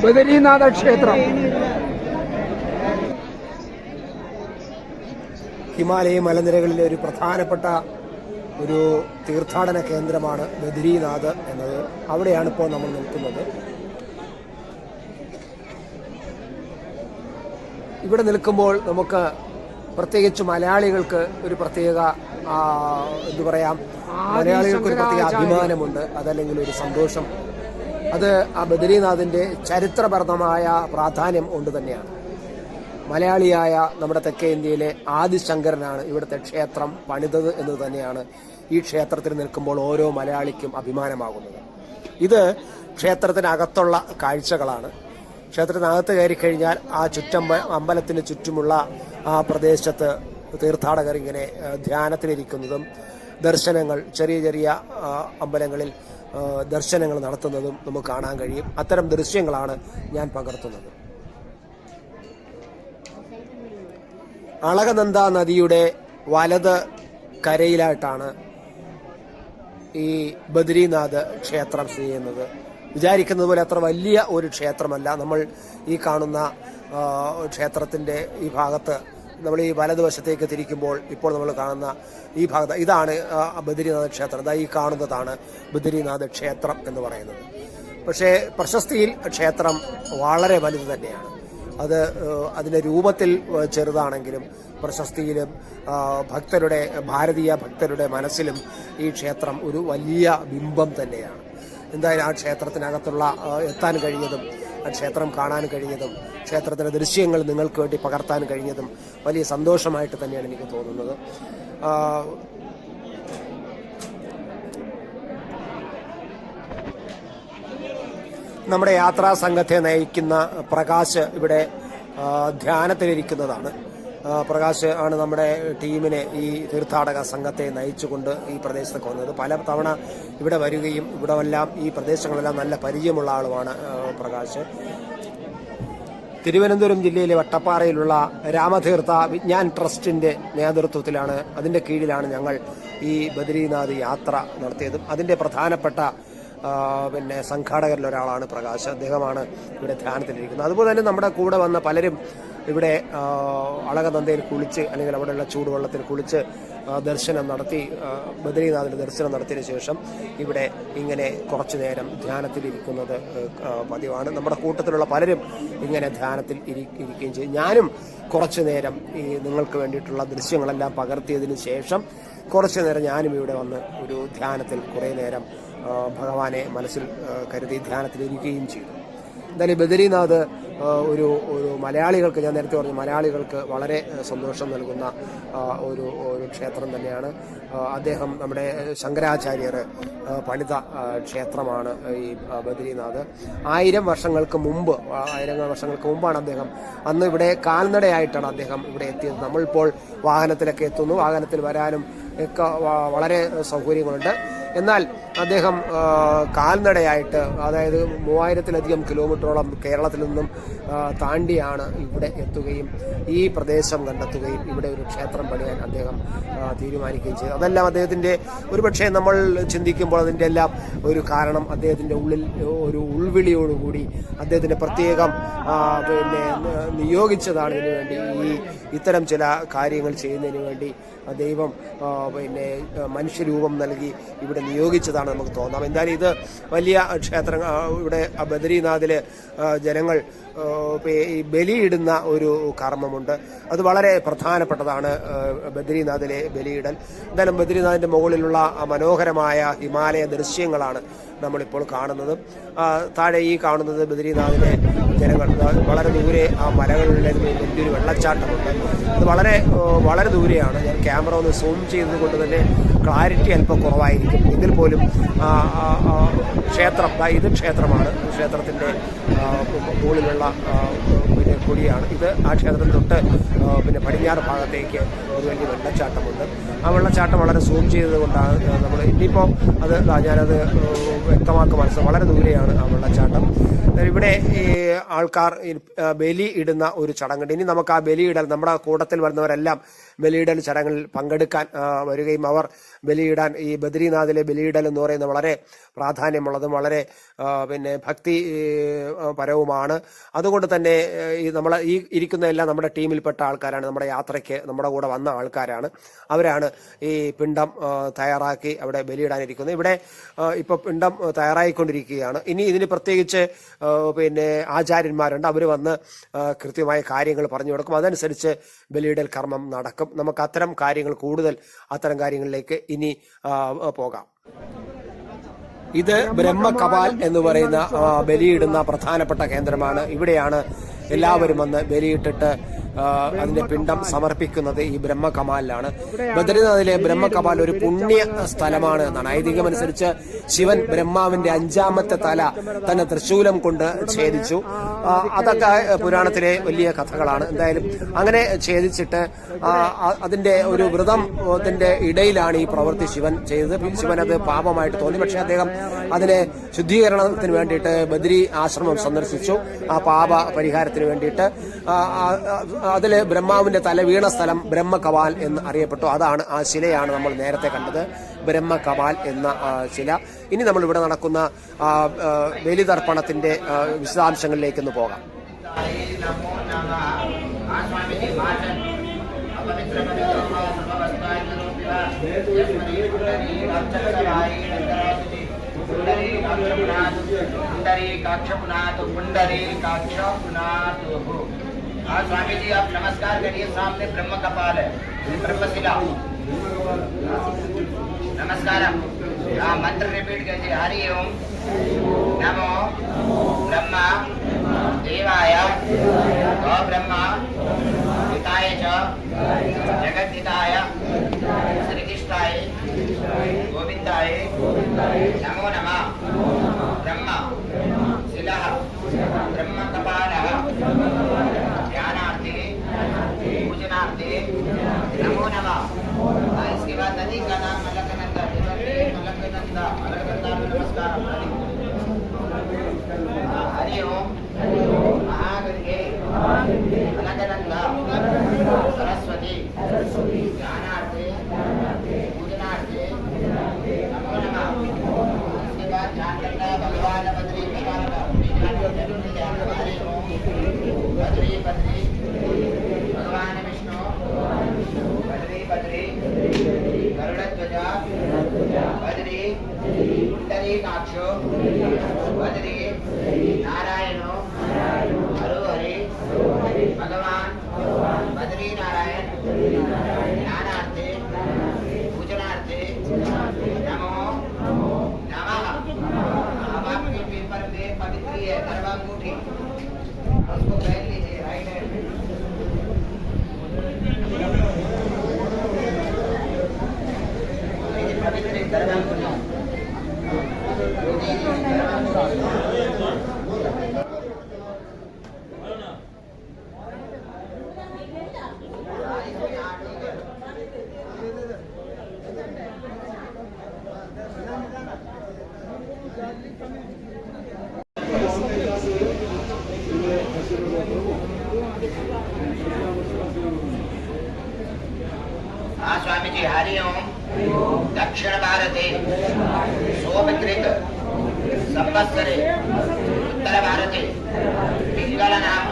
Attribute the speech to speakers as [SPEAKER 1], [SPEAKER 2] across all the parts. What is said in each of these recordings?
[SPEAKER 1] ബദരീനാഥ ക്ഷേത്രം.
[SPEAKER 2] ഹിമാലയ മലനിരകളിലെ ഒരു പ്രധാനപ്പെട്ട ഒരു തീർത്ഥാടന കേന്ദ്രമാണ് ബദരീനാഥ് എന്നത്. അവിടെയാണ് ഇപ്പോൾ നമ്മൾ നിൽക്കുന്നത്. ഇവിടെ നിൽക്കുമ്പോൾ നമുക്ക് പ്രത്യേകിച്ച് മലയാളികൾക്ക് ഒരു പ്രത്യേക എന്തു പറയാം, മലയാളികൾക്ക് ഒരു പ്രത്യേക അഭിമാനമുണ്ട്, അതല്ലെങ്കിൽ ഒരു സന്തോഷം. അത് ആ ബദരീനാഥിന്റെ ചരിത്രപരമായ പ്രാധാന്യം കൊണ്ട് തന്നെയാണ്. മലയാളിയായ നമ്മുടെ തെക്കേ ഇന്ത്യയിലെ ആദിശങ്കരനാണ് ഇവിടുത്തെ ക്ഷേത്രം പണിതത് എന്ന് തന്നെയാണ് ഈ ക്ഷേത്രത്തിൽ നിൽക്കുമ്പോൾ ഓരോ മലയാളിക്കും അഭിമാനമാകുന്നത്. ഇത് ക്ഷേത്രത്തിനകത്തുള്ള കാഴ്ചകളാണ്. ക്ഷേത്രത്തിനകത്ത് കയറി കഴിഞ്ഞാൽ ആ അമ്പലത്തിന് ചുറ്റുമുള്ള ആ പ്രദേശത്ത് തീർത്ഥാടകർ ഇങ്ങനെ ധ്യാനത്തിലിരിക്കുന്നതും ദർശനങ്ങൾ, ചെറിയ ചെറിയ അമ്പലങ്ങളിൽ ദർശനങ്ങൾ നടത്തുന്നതും നമുക്ക് കാണാൻ കഴിയും. അത്തരം ദൃശ്യങ്ങളാണ് ഞാൻ പകർത്തുന്നത്. അളകനന്ദ നദിയുടെ വലത് കരയിലായിട്ടാണ് ഈ ബദരീനാഥ് ക്ഷേത്രം സ്ഥിതി ചെയ്യുന്നത്. വിചാരിക്കുന്നത് പോലെ അത്ര വലിയ ഒരു ക്ഷേത്രമല്ല. നമ്മൾ ഈ കാണുന്ന ക്ഷേത്രത്തിന്റെ ഈ ഭാഗത്ത് നമ്മൾ ഈ വലതുവശത്തേക്ക് തിരിക്കുമ്പോൾ ഇപ്പോൾ നമ്മൾ കാണുന്ന ഈ ഭാഗത്ത് ഇതാണ് ബദരീനാഥ ക്ഷേത്രം. ഈ കാണുന്നതാണ് ബദരീനാഥ ക്ഷേത്രം എന്ന് പറയുന്നത്. പക്ഷേ പ്രശസ്തിയിൽ ക്ഷേത്രം വളരെ വലുത് തന്നെയാണ്. അത് അതിൻ്റെ രൂപത്തിൽ ചെറുതാണെങ്കിലും പ്രശസ്തിയിലും ഭാരതീയ ഭക്തരുടെ മനസ്സിലും ഈ ക്ഷേത്രം ഒരു വലിയ ബിംബം തന്നെയാണ്. എന്തായാലും ആ ക്ഷേത്രത്തിനകത്തുള്ള എത്താൻ കഴിഞ്ഞതും ആ ക്ഷേത്രം കാണാൻ കഴിഞ്ഞതും ക്ഷേത്രത്തിൻ്റെ ദൃശ്യങ്ങൾ നിങ്ങൾക്ക് വേണ്ടി പകർത്താൻ കഴിഞ്ഞതും വലിയ സന്തോഷമായിട്ട് തന്നെയാണ് എനിക്ക് തോന്നുന്നത്. നമ്മുടെ യാത്രാ സംഘത്തെ നയിക്കുന്ന പ്രകാശ് ഇവിടെ ധ്യാനത്തിലിരിക്കുന്നതാണ്. പ്രകാശ് ആണ് നമ്മുടെ ടീമിനെ, ഈ തീർത്ഥാടക സംഘത്തെ നയിച്ചുകൊണ്ട് ഈ പ്രദേശത്തൊക്കെ വന്നത്. പല തവണ ഇവിടെ വരികയും ഇവിടെല്ലാം ഈ പ്രദേശങ്ങളെല്ലാം നല്ല പരിചയമുള്ള ആളുമാണ് പ്രകാശ്. തിരുവനന്തപുരം ജില്ലയിലെ വട്ടപ്പാറയിലുള്ള രാമതീർത്ഥ വിജ്ഞാൻ ട്രസ്റ്റിന്റെ നേതൃത്വത്തിലാണ്, അതിന്റെ കീഴിലാണ് ഞങ്ങൾ ഈ ബദരീനാഥ് യാത്ര നടത്തിയതും. അതിന്റെ പ്രധാനപ്പെട്ട സംഘാടകരിൽ ഒരാളാണ് പ്രകാശ്. അദ്ദേഹമാണ് ഇവിടെ ധ്യാനത്തിലിരിക്കുന്നത്. അതുപോലെ തന്നെ നമ്മുടെ കൂടെ വന്ന പലരും ഇവിടെ അളകനന്ദയിൽ കുളിച്ച്, അല്ലെങ്കിൽ അവിടെയുള്ള ചൂടുവെള്ളത്തിൽ കുളിച്ച് ദർശനം നടത്തി, ബദരീനാഥിന്റെ ദർശനം നടത്തിയതിനു ശേഷം ഇവിടെ ഇങ്ങനെ കുറച്ചു നേരം ധ്യാനത്തിലിരിക്കുന്നത് പതിവാണ്. നമ്മുടെ കൂട്ടത്തിലുള്ള പലരും ഇങ്ങനെ ധ്യാനത്തിൽ ഇരിക്കുകയും ചെയ്യും. ഞാനും കുറച്ചു നേരം ഈ നിങ്ങൾക്ക് വേണ്ടിയിട്ടുള്ള ദൃശ്യങ്ങളെല്ലാം പകർത്തിയതിനു ശേഷം കുറച്ചു നേരം ഞാനും ഇവിടെ വന്ന് ഒരു ധ്യാനത്തിൽ കുറേ നേരം ഭഗവാനെ മനസ്സിൽ കരുതി ധ്യാനത്തിലിരിക്കുകയും ചെയ്തു. എന്തായാലും ബദരീനാഥ് ഒരു മലയാളികൾക്ക്, ഞാൻ നേരത്തെ പറഞ്ഞു, മലയാളികൾക്ക് വളരെ സന്തോഷം നൽകുന്ന ഒരു ക്ഷേത്രം തന്നെയാണ്. അദ്ദേഹം നമ്മുടെ ശങ്കരാചാര്യർ പണിത ക്ഷേത്രമാണ് ഈ ബദരീനാഥ്. 1000 വർഷങ്ങൾക്ക് മുമ്പാണ് അദ്ദേഹം, അന്ന് ഇവിടെ കാൽനടയായിട്ടാണ് അദ്ദേഹം ഇവിടെ എത്തിയത്. നമ്മളിപ്പോൾ വാഹനത്തിലൊക്കെ എത്തുന്നു, വാഹനത്തിൽ വരാനും ഒക്കെ വളരെ സൗകര്യങ്ങളുണ്ട്. എന്നാൽ അദ്ദേഹം കാൽനടയായിട്ട്, അതായത് 3000-ലധികം കിലോമീറ്ററോളം കേരളത്തിൽ നിന്നും താണ്ടിയാണ് ഇവിടെ എത്തുകയും ഈ പ്രദേശം കണ്ടെത്തുകയും ഇവിടെ ഒരു ക്ഷേത്രം പണിയാൻ അദ്ദേഹം തീരുമാനിക്കുകയും ചെയ്തു. അതെല്ലാം അദ്ദേഹത്തിൻ്റെ, ഒരുപക്ഷെ നമ്മൾ ചിന്തിക്കുമ്പോൾ അതിൻ്റെ എല്ലാം ഒരു കാരണം അദ്ദേഹത്തിൻ്റെ ഉള്ളിൽ ഒരു ഉൾവിളിയോടുകൂടി അദ്ദേഹത്തിൻ്റെ പ്രത്യേകം നിയോഗിച്ചതാണ് ഇതിനു വേണ്ടി. ഇത്തരം ചില കാര്യങ്ങൾ ചെയ്യുന്നതിന് വേണ്ടി ദൈവം മനുഷ്യരൂപം നൽകി ഇവിടെ നിയോഗിച്ചതാണ് നമുക്ക് തോന്നാം. എന്തായാലും ഇത് വലിയ ക്ഷേത്രം. ഇവിടെ ബദരീനാഥില് ജനങ്ങൾ ഈ ബലിയിടുന്ന ഒരു കർമ്മമുണ്ട്. അത് വളരെ പ്രധാനപ്പെട്ടതാണ്, ബദരീനാഥിലെ ബലിയിടൽ. എന്തായാലും ബദരീനാഥിന്റെ മുകളിലുള്ള മനോഹരമായ ഹിമാലയ ദൃശ്യങ്ങളാണ് നമ്മളിപ്പോൾ കാണുന്നത്. താഴെ ഈ കാണുന്നത് ബദരീനാഥിലെ ജനങ്ങൾ. വളരെ ദൂരെ ആ മലകളിലെ വലിയൊരു വെള്ളച്ചാട്ടമുണ്ട്. അത് വളരെ ദൂരെയാണ്. ഞാൻ ക്യാമറ ഒന്ന് സൂം ചെയ്തത് കൊണ്ട് തന്നെ ക്ലാരിറ്റി അല്പം കുറവായിരിക്കും. എങ്കിൽ പോലും ക്ഷേത്രം, ഇത് ക്ഷേത്രമാണ്. ക്ഷേത്രത്തിൻ്റെ മുകളിലുള്ള കൊടിയാണ് ഇത്. ആ ക്ഷേത്രത്തിന് തൊട്ട് പടിഞ്ഞാറ് ഭാഗത്തേക്ക് ഒരു വലിയ വെള്ളച്ചാട്ടമുണ്ട്. ആ വെള്ളച്ചാട്ടം വളരെ സൂം ചെയ്തത് കൊണ്ടാണ് നമ്മൾ ഇനിയിപ്പോൾ ഞാനത് വ്യക്തമാക്കി മനസ്സിലാക്കും. വളരെ ദൂരെയാണ് ആ വെള്ളച്ചാട്ടം. ഇവിടെ ഈ ആൾക്കാർ ബലി ഇടുന്ന ഒരു ചടങ്ങുണ്ട്. ഇനി നമുക്ക് ആ ബലിയിടൽ, നമ്മുടെ കൂട്ടത്തിൽ വരുന്നവരെല്ലാം ബലിയിടൽ ചടങ്ങിൽ പങ്കെടുക്കാൻ വരികയും അവർ ബലിയിടാൻ, ഈ ബദ്രീനാഥിലെ ബലിയിടൽ എന്ന് പറയുന്നത് വളരെ പ്രാധാന്യമുള്ളതും വളരെ ഭക്തി പരവുമാണ്. അതുകൊണ്ട് തന്നെ നമ്മൾ ഈ ഇരിക്കുന്ന എല്ലാം നമ്മുടെ ടീമിൽപ്പെട്ട ആൾക്കാരാണ്, നമ്മുടെ യാത്രയ്ക്ക് നമ്മുടെ കൂടെ വന്ന ആൾക്കാരാണ്. അവരാണ് ഈ പിണ്ടം തയ്യാറാക്കി അവിടെ ബലിയിടാനിരിക്കുന്നത്. ഇവിടെ ഇപ്പോൾ പിണ്ടം തയ്യാറായിക്കൊണ്ടിരിക്കുകയാണ്. ഇനി ഇതിന് പ്രത്യേകിച്ച് ആചാര്യന്മാരുണ്ട്. അവർ വന്ന് കൃത്യമായ കാര്യങ്ങൾ പറഞ്ഞു കൊടുക്കും. അതനുസരിച്ച് ബലിയിടൽ കർമ്മം നടക്കും. നമുക്ക് അത്തരം കാര്യങ്ങളിലേക്ക് ഇനി പോകാം. ഇത് ബ്രഹ്മകപാൽ എന്ന് പറയുന്ന ബലിയിടുന്ന പ്രധാനപ്പെട്ട കേന്ദ്രമാണ്. ഇവിടെയാണ് എല്ലാവരും വന്ന് ബലിയിട്ടിട്ട് അതിന്റെ പിണ്ടം സമർപ്പിക്കുന്നത് ഈ ബ്രഹ്മകപാലിലാണ്. ബദ്രീനാഥിലെ ബ്രഹ്മകപാൽ ഒരു പുണ്യ സ്ഥലമാണ് എന്നാണ് ഐതിഹ്യം അനുസരിച്ച്. ശിവൻ ബ്രഹ്മാവിന്റെ 5ാമത്തെ തല തന്നെ തൃശൂലം കൊണ്ട് ഛേദിച്ചു. അതൊക്കെ പുരാണത്തിലെ വലിയ കഥകളാണ്. എന്തായാലും അങ്ങനെ ഛേദിച്ചിട്ട് അതിന്റെ ഒരു വ്രതത്തിന്റെ ഇടയിലാണ് ഈ പ്രവൃത്തി ശിവൻ ചെയ്തത്. ശിവൻ അത് പാപമായിട്ട് തോന്നി. പക്ഷെ അദ്ദേഹം അതിനെ ശുദ്ധീകരണത്തിന് വേണ്ടിയിട്ട് ബദ്രി ആശ്രമം സന്ദർശിച്ചു. ആ പാപ പരിഹാരത്തിന് വേണ്ടിയിട്ട് അതില് ബ്രഹ്മാവിന്റെ തല വീണ സ്ഥലം ബ്രഹ്മകപാൽ എന്ന് അറിയപ്പെട്ടു. അതാണ് ആ ശിലയാണ് നമ്മൾ നേരത്തെ കണ്ടത്, ബ്രഹ്മകപാൽ എന്ന ശില. ഇനി നമ്മൾ ഇവിടെ നടക്കുന്ന ബലിതർപ്പണത്തിന്റെ വിശദാംശങ്ങളിലേക്കൊന്ന് പോകാം.
[SPEAKER 1] हाँ स्वामी जी, आप नमस्कार करिए। सामने ब्रह्म कपाल है, ब्रह्मशिला। नमस्कार। हाँ, मंत्र रिपीट कीजिए। हरि ओम नमो ब्रह्मा देवाय गौ ब्रह्मा हिताय च जगद्धिताय श्रीकृष्णाय गोविंदाय नमो नमः। ब्रह्मा शिला ब्रह्म कपालः ध्यानार्थे पूजनार्थे नमो नमः। इसके बाद नदी का नाम अलकनंदा। अलकनंदा नमस्कार। हरि ओम महागंगे अलकनंदा सरस्वती ध्यानार्थे पूजनार्थे नमो नमः। इसके बाद झारखंड भगवान बद्री बद्री बद्री भगवान विष्णु बद्री बद्री गरुड़ध्वजा बद्री पुंडरीकाक्षो बद्री नारायणो हरो हरि भगवान बद्री नारायण ध्यानार्थे पूजनार्थे नमो नमः। अब आपके पेपर में पवित्र है गर्भांगूठी, उसको पहन लीजिए राइट हैंड में। पवित्र गर्भांगूठी हाँ स्वामी जी, हरि ओम। दक्षिण भारते सोमकृत संवत्सरे उत्तर भारते पिंगल नाम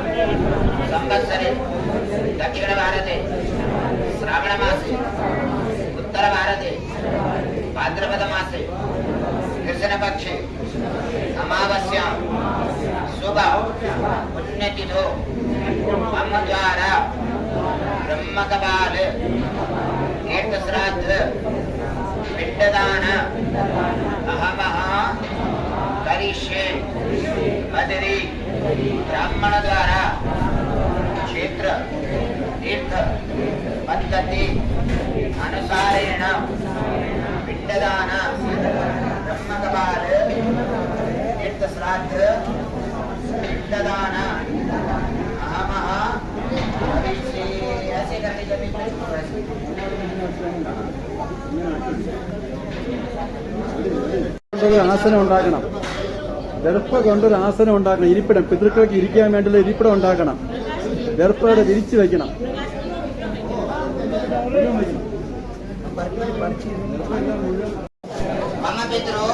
[SPEAKER 1] संवत्सरे दक्षिण भारते श्रावण मासे उत्तर भारते भाद्रपद मासे कृष्ण पक्षे अमावस्या शुभ पुण्यतिथो मम द्वारा ब्रह्मकपाल तीर्थ श्राद्ध पिंडदान अहमः करिष्ये। बद्री ब्राह्मण द्वारा क्षेत्र तीर्थ पद्धति अनुसारेण पिंडदान ब्रह्मकपाल तीर्थ श्राद्ध पिंडदान अहमः करिष्ये। ऐसे करके जब
[SPEAKER 3] ആസനം ഉണ്ടാക്കണം. വെറുപ്പ കൊണ്ടൊരു ആസനം ഉണ്ടാക്കണം. ഇരിപ്പിടം, പിതൃക്കൾക്ക് ഇരിക്കാൻ വേണ്ടിയുള്ള ഇരിപ്പിടം ഉണ്ടാക്കണം. വെറുപ്പോടെ വിരിച്ചു വെക്കണം.
[SPEAKER 1] मम पितरो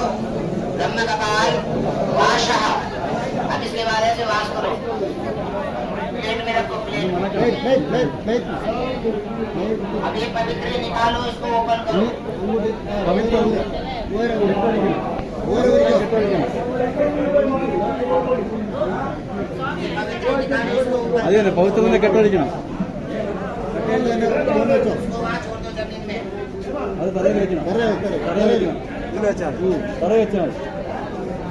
[SPEAKER 1] ब्रह्म कपाल वाशः। अब इसके वाले से वास करो। प्लेट में रखो, प्लेट। अब ये पवित्र निकालो, इसको ओपन करो।
[SPEAKER 3] അത് തന്നെ പൗത്രനെ കെട്ടടിക്കണം.
[SPEAKER 1] उसको वहाँ छोड़ दो जमीन में।
[SPEAKER 3] അത് തറയിൽ വെക്കണം. തറയിൽ വെക്കണം. ഇതിൽ വെച്ചാൽ തറയിൽ വെച്ചാൽ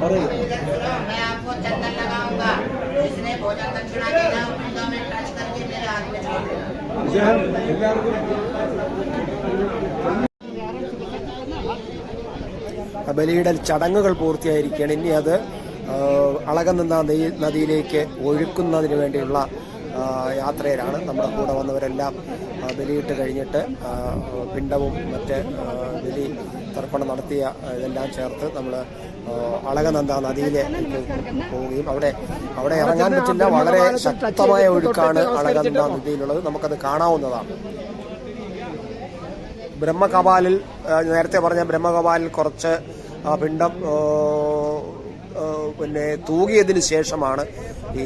[SPEAKER 3] തറയിൽ.
[SPEAKER 1] इधर सुनो, मैं आपको चंदन लगाऊंगा। जिसने भोजन दक्षिणा देना उनका मैं टच करके मेरे हाथ में छोड़ देना।
[SPEAKER 3] അദ്ദേഹം എല്ലാവർക്കും
[SPEAKER 2] ബലിയിടൽ ചടങ്ങുകൾ പൂർത്തിയായിരിക്കുകയാണ്. ഇനി അത് അളകനന്ദ നദിയിലേക്ക് ഒഴുക്കുന്നതിന് വേണ്ടിയുള്ള യാത്രയിലാണ്. നമ്മുടെ കൂടെ വന്നവരെല്ലാം ബലിയിട്ട് കഴിഞ്ഞിട്ട് പിണ്ടവും മറ്റ് ബലി തർപ്പണം നടത്തിയ ഇതെല്ലാം ചേർത്ത് നമ്മൾ അളകനന്ദ നദിയിലേക്ക് പോവുകയും അവിടെ ഇറങ്ങാൻ പറ്റില്ല. വളരെ ശക്തമായ ഒഴുക്കാണ് അളകനന്ദ നദിയിലുള്ളത്. നമുക്കത് കാണാവുന്നതാണ്. ബ്രഹ്മകപാലിൽ നേരത്തെ പറഞ്ഞ ബ്രഹ്മകപാലിൽ കുറച്ച് പിണ്ടം പിന്നെ തൂകിയതിന് ശേഷമാണ് ഈ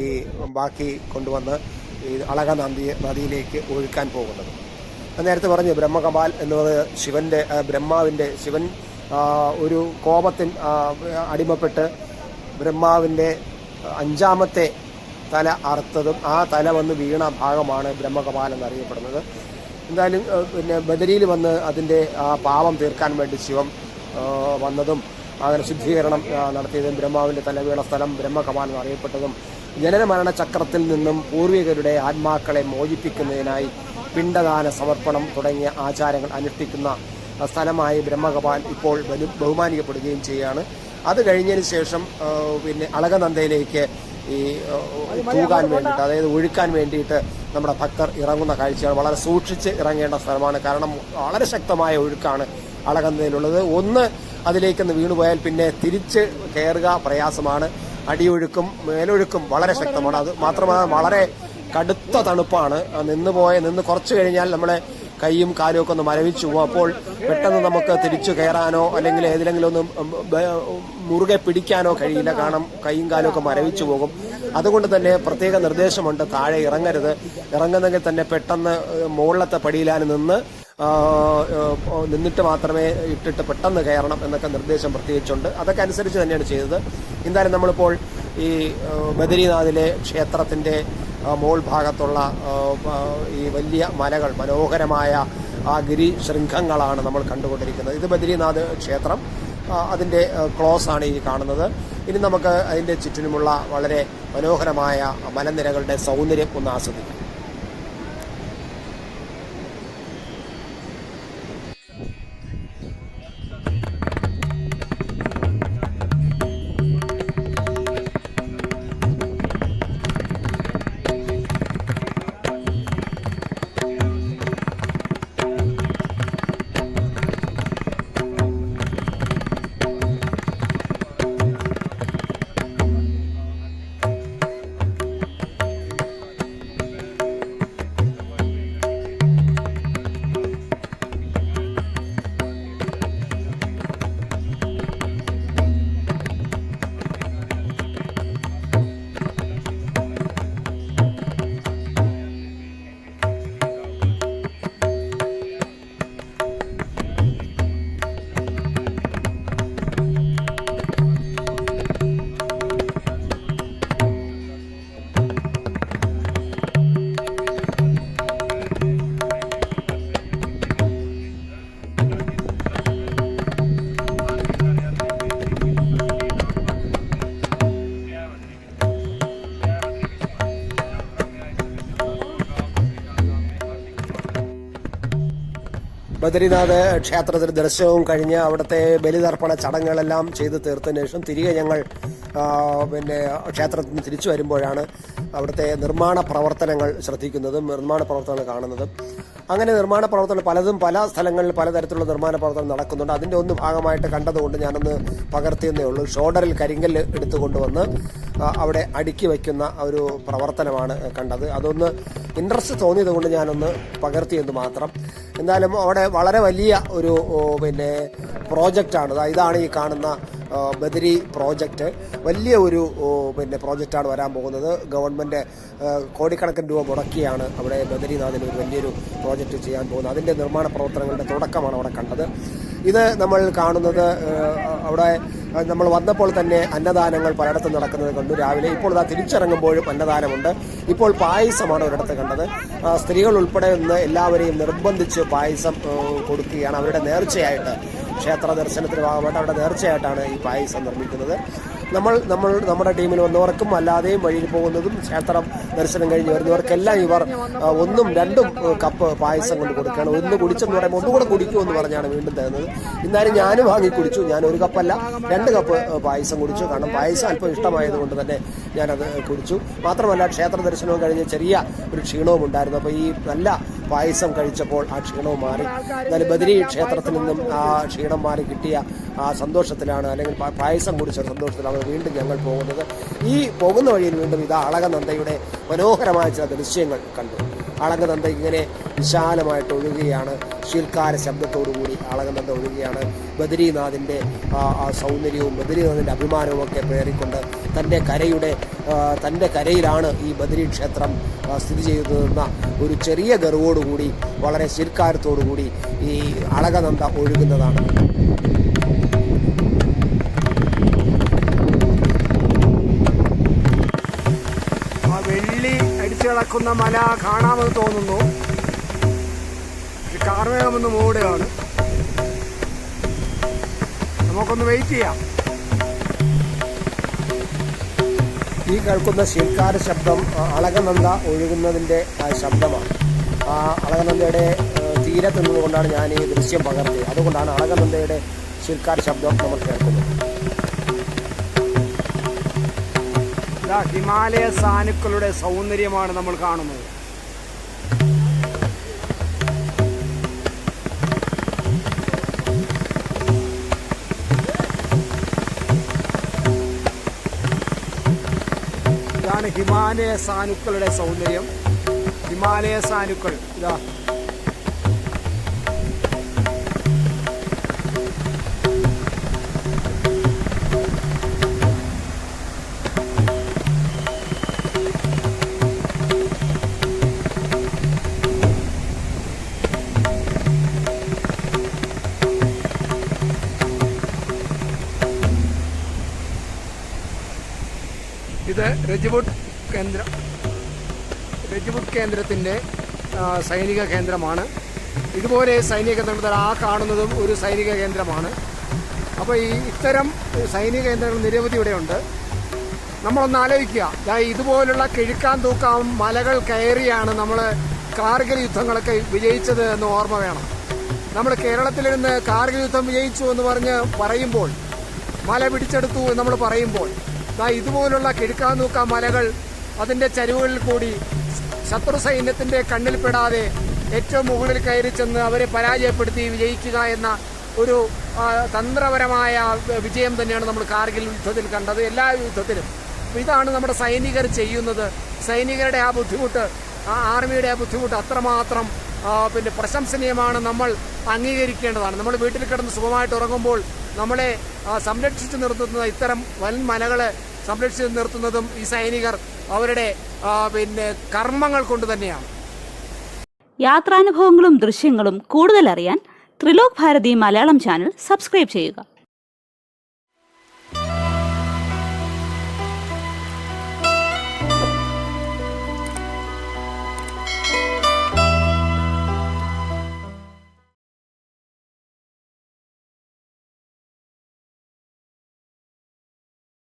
[SPEAKER 2] ബാക്കി കൊണ്ടുവന്ന് ഈ നദിയിലേക്ക് ഒഴുക്കാൻ പോകുന്നത്. നേരത്തെ പറഞ്ഞു ബ്രഹ്മകപാൽ എന്നത് ശിവൻ ഒരു കോപത്തിന് അടിമപ്പെട്ട് ബ്രഹ്മാവിൻ്റെ 5ാമത്തെ തല അറുത്തതും ആ തല വന്ന് വീണ ഭാഗമാണ് ബ്രഹ്മകപാൽ എന്നറിയപ്പെടുന്നത്. എന്തായാലും പിന്നെ ബദരിയിൽ വന്ന് അതിൻ്റെ പാപം തീർക്കാൻ വേണ്ടി ശിവൻ വന്നതും അങ്ങനെ ശുദ്ധീകരണം നടത്തിയതും ബ്രഹ്മാവിൻ്റെ തലവീണ സ്ഥലം ബ്രഹ്മകപാൽ എന്നറിയപ്പെട്ടതും ജനന മരണ ചക്രത്തിൽ നിന്നും പൂർവികരുടെ ആത്മാക്കളെ മോചിപ്പിക്കുന്നതിനായി പിണ്ടദാന സമർപ്പണം തുടങ്ങിയ ആചാരങ്ങൾ അനുഷ്ഠിക്കുന്ന സ്ഥലമായി ബ്രഹ്മകപാൽ ഇപ്പോൾ ബഹുമാനിക്കപ്പെടുകയും ചെയ്യുകയാണ്. അത് കഴിഞ്ഞതിന് ശേഷം പിന്നെ അളകനന്ദയിലേക്ക് ഈ തൂകാൻ വേണ്ടിയിട്ട്, അതായത് ഒഴുക്കാൻ വേണ്ടിയിട്ട് നമ്മുടെ ഭക്തർ ഇറങ്ങുന്ന കാഴ്ചയാണ്. വളരെ സൂക്ഷിച്ച് ഇറങ്ങേണ്ട സ്ഥലമാണ്. കാരണം വളരെ ശക്തമായ ഒഴുക്കാണ് അളകനന്ദയിലുള്ളത്. ഒന്ന് അതിലേക്കൊന്ന് വീണുപോയാൽ പിന്നെ തിരിച്ച് കയറുക പ്രയാസമാണ്. അടിയൊഴുക്കും മേലൊഴുക്കും വളരെ ശക്തമാണ്. അത് മാത്രമല്ല വളരെ കടുത്ത തണുപ്പാണ്. നിന്ന് കുറച്ച് കഴിഞ്ഞാൽ നമ്മളെ കൈയും കാലും ഒക്കെ ഒന്ന് മരവിച്ചു പോകും. അപ്പോൾ പെട്ടെന്ന് നമുക്ക് തിരിച്ചു കയറാനോ അല്ലെങ്കിൽ ഏതിലെങ്കിലും ഒന്ന് മുറുകെ പിടിക്കാനോ കഴിയില്ല. കാരണം കൈയും കാലും ഒക്കെ മരവിച്ചു പോകും. അതുകൊണ്ട് തന്നെ പ്രത്യേക നിർദ്ദേശമുണ്ട്, താഴെ ഇറങ്ങരുത്. ഇറങ്ങുന്നെങ്കിൽ തന്നെ പെട്ടെന്ന് മുകളിലത്തെ പടിയിലാണ് നിന്നിട്ട് മാത്രമേ ഇട്ടിട്ട് പെട്ടെന്ന് കയറണം എന്നൊക്കെ നിർദ്ദേശം പ്രത്യേകിച്ചുണ്ട്. അതൊക്കെ അനുസരിച്ച് തന്നെയാണ് ചെയ്തത്. എന്തായാലും നമ്മളിപ്പോൾ ഈ ബദരിനാഥിലെ ക്ഷേത്രത്തിൻ്റെ മോൾ ഭാഗത്തുള്ള ഈ വലിയ മലകൾ, മനോഹരമായ ആ ഗിരി ശൃംഖങ്ങളാണ് നമ്മൾ കണ്ടുകൊണ്ടിരിക്കുന്നത്. ഇത് ബദരിനാഥ് ക്ഷേത്രം, അതിൻ്റെ ക്ലോസ് ആണ് ഈ കാണുന്നത്. ഇനി നമുക്ക് അതിൻ്റെ ചുറ്റിനുമുള്ള വളരെ മനോഹരമായ മലനിരകളുടെ സൗന്ദര്യം ഒന്ന് ആസ്വദിക്കാം. ബദരീനാഥ് ക്ഷേത്രത്തിൽ ദർശനവും കഴിഞ്ഞ് അവിടുത്തെ ബലിതർപ്പണ ചടങ്ങുകളെല്ലാം ചെയ്ത് തീർത്തതിന് ശേഷം തിരികെ ഞങ്ങൾ ക്ഷേത്രത്തിൽ നിന്ന് തിരിച്ചു വരുമ്പോഴാണ് അവിടുത്തെ നിർമ്മാണ പ്രവർത്തനങ്ങൾ ശ്രദ്ധിക്കുന്നതും നിർമ്മാണ പ്രവർത്തനങ്ങൾ കാണുന്നതും. അങ്ങനെ നിർമ്മാണ പ്രവർത്തനങ്ങൾ പലതും പല സ്ഥലങ്ങളിൽ പലതരത്തിലുള്ള നിർമ്മാണ പ്രവർത്തനം നടക്കുന്നുണ്ട്. അതിൻ്റെ ഒന്ന് ഭാഗമായിട്ട് കണ്ടതുകൊണ്ട് ഞാനൊന്ന് പകർത്തിയെന്നേ ഉള്ളൂ. ഷോൾഡറിൽ കരിങ്കല്ല് എടുത്തുകൊണ്ടുവന്ന് അവിടെ അടുക്കി വയ്ക്കുന്ന ഒരു പ്രവർത്തനമാണ് കണ്ടത്. അതൊന്ന് ഇൻട്രസ്റ്റ് തോന്നിയത് കൊണ്ട് ഞാനൊന്ന് പകർത്തിയെന്ന് മാത്രം. എന്നാലും അവിടെ വളരെ വലിയ ഒരു പ്രോജക്റ്റാണ്. ഇതാണ് ഈ കാണുന്ന ബദരി പ്രോജക്റ്റ്. വലിയ ഒരു പ്രോജക്റ്റാണ് വരാൻ പോകുന്നത്. ഗവൺമെൻറ് കോടിക്കണക്കിന് രൂപ മുടക്കിയാണ് അവിടെ ബദരീനാഥിന് ഒരു വലിയൊരു പ്രോജക്റ്റ് ചെയ്യാൻ പോകുന്നത്. അതിൻ്റെ നിർമ്മാണ പ്രവർത്തനങ്ങളുടെ തുടക്കമാണ് അവിടെ കണ്ടത്. ഇത് നമ്മൾ കാണുന്നത് അവിടെ നമ്മൾ വന്നപ്പോൾ തന്നെ അന്നദാനങ്ങൾ പലയിടത്തും നടക്കുന്നത് കണ്ടു രാവിലെ. ഇപ്പോൾ തിരിച്ചിറങ്ങുമ്പോഴും അന്നദാനമുണ്ട്. ഇപ്പോൾ പായസമാണ് ഒരിടത്ത് കണ്ടത്. സ്ത്രീകൾ ഉൾപ്പെടെ നിന്ന് എല്ലാവരെയും നിർബന്ധിച്ച് പായസം കൊടുക്കുകയാണ്. അവരുടെ നേർച്ചയായിട്ട്, ക്ഷേത്ര ദർശനത്തിന് ഭാഗമായിട്ട് അവരുടെ നേർച്ചയായിട്ടാണ് ഈ പായസം നിർമ്മിക്കുന്നത്. നമ്മുടെ ടീമിൽ വന്നവർക്കും അല്ലാതെയും വഴിയിൽ പോകുന്നതും ക്ഷേത്രം ദർശനം കഴിഞ്ഞ് വരുന്നവർക്കെല്ലാം ഇവർ 1ഉം 2ഉം കപ്പ് പായസം കൊണ്ട് കൊടുക്കുകയാണ്. ഒന്ന് കുടിച്ചെന്ന് പറയുമ്പോൾ ഒന്നുകൂടെ കുടിക്കുമെന്ന് പറഞ്ഞാണ് വീണ്ടും തരുന്നത്. എന്നാലും ഞാനും വാങ്ങി കുടിച്ചു. ഞാൻ 1 കപ്പല്ല 2 കപ്പ് പായസം കുടിച്ചു. കാരണം പായസം അല്പം ഇഷ്ടമായതുകൊണ്ട് തന്നെ ഞാനത് കുടിച്ചു. മാത്രമല്ല ക്ഷേത്ര ദർശനവും കഴിഞ്ഞ് ചെറിയ ഒരു ക്ഷീണവും ഉണ്ടായിരുന്നു. അപ്പോൾ ഈ നല്ല പായസം കഴിച്ചപ്പോൾ ആ ക്ഷീണവും മാറി. എന്നാലും ബദരി ക്ഷേത്രത്തിൽ നിന്നും ആ ക്ഷീണം മാറി കിട്ടിയ ആ സന്തോഷത്തിലാണ്, അല്ലെങ്കിൽ പായസം കുടിച്ച സന്തോഷത്തിലാണ് വീണ്ടും ഞങ്ങൾ പോകുന്നത്. ഈ പോകുന്ന വഴിയിൽ വീണ്ടും അളകനന്ദയുടെ മനോഹരമായ ചില ദൃശ്യങ്ങൾ കണ്ടു. അളകനന്ദ ഇങ്ങനെ വിശാലമായിട്ട് ഒഴുകുകയാണ്. ശീൽക്കാര ശബ്ദത്തോടുകൂടി അളകനന്ദ ഒഴുകുകയാണ്. ബദരീനാഥിൻ്റെ സൗന്ദര്യവും ബദരീനാഥിൻ്റെ അഭിമാനവും ഒക്കെ പേറിക്കൊണ്ട് തൻ്റെ കരയിലാണ് ഈ ബദരി ക്ഷേത്രം സ്ഥിതി ചെയ്തതെന്ന ഒരു ചെറിയ ഗർവോടുകൂടി വളരെ ശീൽക്കാരത്തോടുകൂടി ഈ അളകനന്ദ ഒഴുകുന്നതാണ്. വെള്ളി അടിച്ചു കിടക്കുന്ന മല കാണാമെന്ന് തോന്നുന്നു. കാർമേഘമൊന്ന് മൂടുകയാണ്. നമുക്കൊന്ന് വെയിറ്റ് ചെയ്യാം. ഈ കേൾക്കുന്ന ശീൽക്കാര ശബ്ദം അളകനന്ദ ഒഴുകുന്നതിൻ്റെ ശബ്ദമാണ്. ആ അളകനന്ദയുടെ തീരത്ത് നിന്നുകൊണ്ടാണ് ഞാൻ ഈ ദൃശ്യം പകർത്തിയത്. അതുകൊണ്ടാണ് അളകനന്ദയുടെ ശീൽക്കാര ശബ്ദം നമ്മൾ കേൾക്കുന്നത്. ഹിമാലയ സാനുക്കളുടെ സൗന്ദര്യമാണ് നമ്മൾ കാണുന്നത്. ഇതാണ് ഹിമാലയ സാനുക്കളുടെ സൗന്ദര്യം. ഹിമാലയ സാനുക്കൾ ഇതാ. ഇത് രജ്പുട്ട് കേന്ദ്രത്തിൻ്റെ സൈനിക കേന്ദ്രമാണ്. ഇതുപോലെ സൈനിക കേന്ദ്രത്തിൽ ആ കാണുന്നതും ഒരു സൈനിക കേന്ദ്രമാണ്. അപ്പോൾ ഇത്തരം സൈനിക കേന്ദ്രങ്ങൾ നിരവധി ഇവിടെയുണ്ട്. നമ്മളൊന്ന് ആലോചിക്കുക, ഇതുപോലുള്ള കിഴുക്കാൻ തൂക്കാൻ മലകൾ കയറിയാണ് നമ്മൾ കാർഗിൽ യുദ്ധങ്ങളൊക്കെ വിജയിച്ചത് എന്ന് ഓർമ്മ വേണം. നമ്മൾ കേരളത്തിലിരുന്ന് കാർഗിൽ യുദ്ധം വിജയിച്ചു എന്ന് പറയുമ്പോൾ, മല പിടിച്ചെടുത്തു എന്ന് നമ്മൾ പറയുമ്പോൾ, ഇതുപോലുള്ള കിഴുക്കാൻ തൂക്കാൻ മലകൾ അതിൻ്റെ ചരിവുകളിൽ കൂടി ശത്രു സൈന്യത്തിൻ്റെ കണ്ണിൽപ്പെടാതെ ഏറ്റവും മുകളിൽ കയറി ചെന്ന് അവരെ പരാജയപ്പെടുത്തി വിജയിക്കുക എന്ന ഒരു തന്ത്രപരമായ വിജയം തന്നെയാണ് നമ്മൾ കാർഗിൽ യുദ്ധത്തിൽ കണ്ടത്. എല്ലാ യുദ്ധത്തിലും ഇതാണ് നമ്മുടെ സൈനികർ ചെയ്യുന്നത്. സൈനികരുടെ ആ ബുദ്ധിമുട്ട്, ആ ആർമിയുടെ ആ ബുദ്ധിമുട്ട് അത്രമാത്രം പ്രശംസനീയമാണ്. നമ്മൾ അംഗീകരിക്കേണ്ടതാണ്. നമ്മൾ വീട്ടിൽ കിടന്ന് സുഖമായിട്ട് ഉറങ്ങുമ്പോൾ നമ്മളെ സംരക്ഷിച്ചു നിർത്തുന്ന ഇത്തരം വൻമലകളെ സംരക്ഷിച്ചു നിർത്തുന്നതും ഈ സൈനികർ അവരുടെ കർമ്മങ്ങൾ കൊണ്ട് തന്നെയാണ്.
[SPEAKER 4] യാത്രാനുഭവങ്ങളും ദൃശ്യങ്ങളും കൂടുതൽ അറിയാൻ ത്രിലോക് ഭാരതി മലയാളം ചാനൽ സബ്സ്ക്രൈബ് ചെയ്യുക.